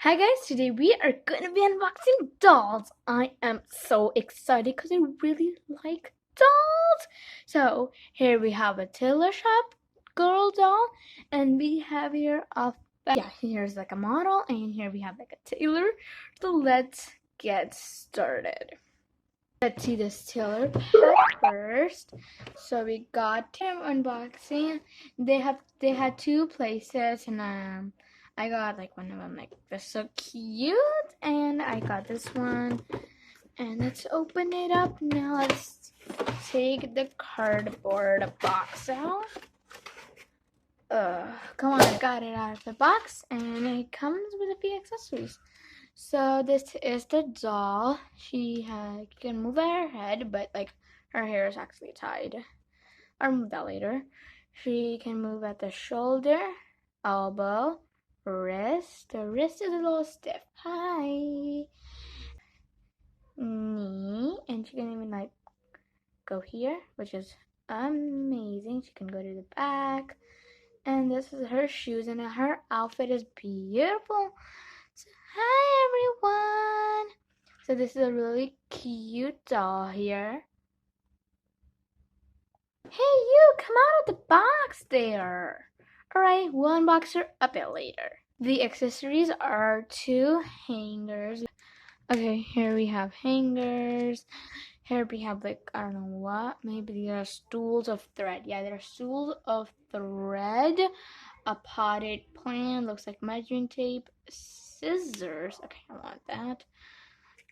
Hi guys, today we are going to be unboxing dolls. I am so excited because I really like dolls. So here we have a tailor shop girl doll, and we have here here's like a model, and here we have like a tailor. So let's get started. Let's see this tailor pack first. So we got him unboxing. They had two places, and I got like one of them like this, so cute, and I got this one. And let's open it up now. Let's take the cardboard box out. Come on, I got it out of the box, and it comes with a few accessories. So this is the doll. She can move her head, but like her hair is actually tied. I'll move that later. She can move at the shoulder, elbow, wrist. The wrist is a little stiff. Hi. Knee, and she can even like go here, which is amazing. She can go to the back. And this is her shoes, and her outfit is beautiful. So, hi everyone! So this is a really cute doll here. Hey you, come out of the box there! Alright, we'll unbox her a bit later. The accessories are two hangers. Okay, here we have hangers. Here we have like, I don't know what, maybe these are stools of thread. Yeah, they're stools of thread. A potted plant, looks like measuring tape, scissors. Okay, I want that.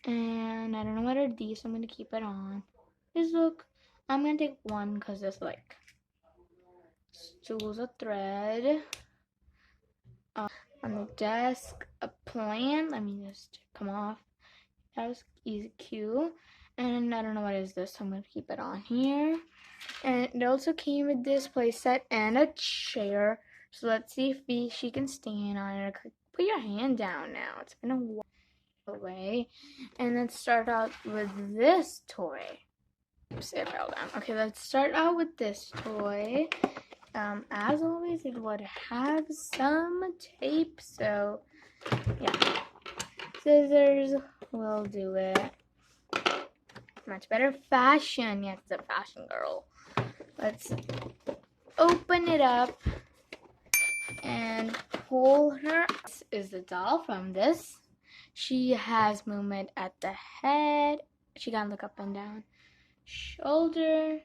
And I don't know what are these, so I'm gonna keep it on. Just look, I'm gonna take one because there's like stools of thread. On the desk, a plant. Let me just come off. That was easy, cute. And I don't know what is this, so I'm gonna keep it on here. And it also came with this playset and a chair. So let's see if she can stand on it. Put your hand down now. It's gonna walk away. And let's start out with this toy. Oops, it fell down. Okay, let's start out with this toy. As always, it would have some tape. So yeah, scissors will do it. Much better fashion. Yes, it's a fashion girl. Let's open it up and pull her. This is the doll from this. She has movement at the head. She can look up and down. Shoulder,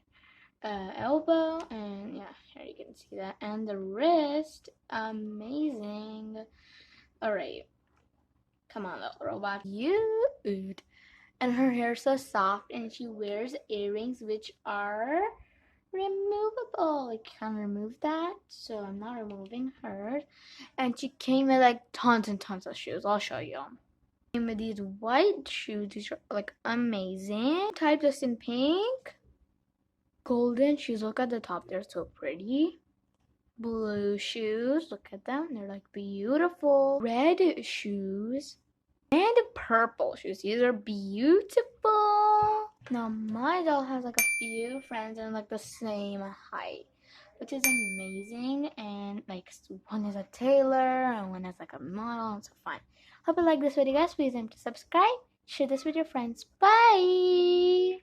elbow, and yeah, here you can see that. And the wrist, amazing. Alright, come on, little robot. Cute. And her hair is so soft, and she wears earrings which are removable. I can remove that, so I'm not removing hers. And she came with like tons and tons of shoes. I'll show you. Came with these white shoes. These are like amazing. Type this in pink. Golden shoes. Look at the top. They're so pretty. Blue shoes. Look at them. They're like beautiful. Red shoes. And purple shoes. These are beautiful. Now my doll has like a few friends and like the same height, which is amazing. And like one is a tailor and one is like a model, and so fun. Hope you like this video, guys. Please remember to subscribe, share this with your friends. Bye.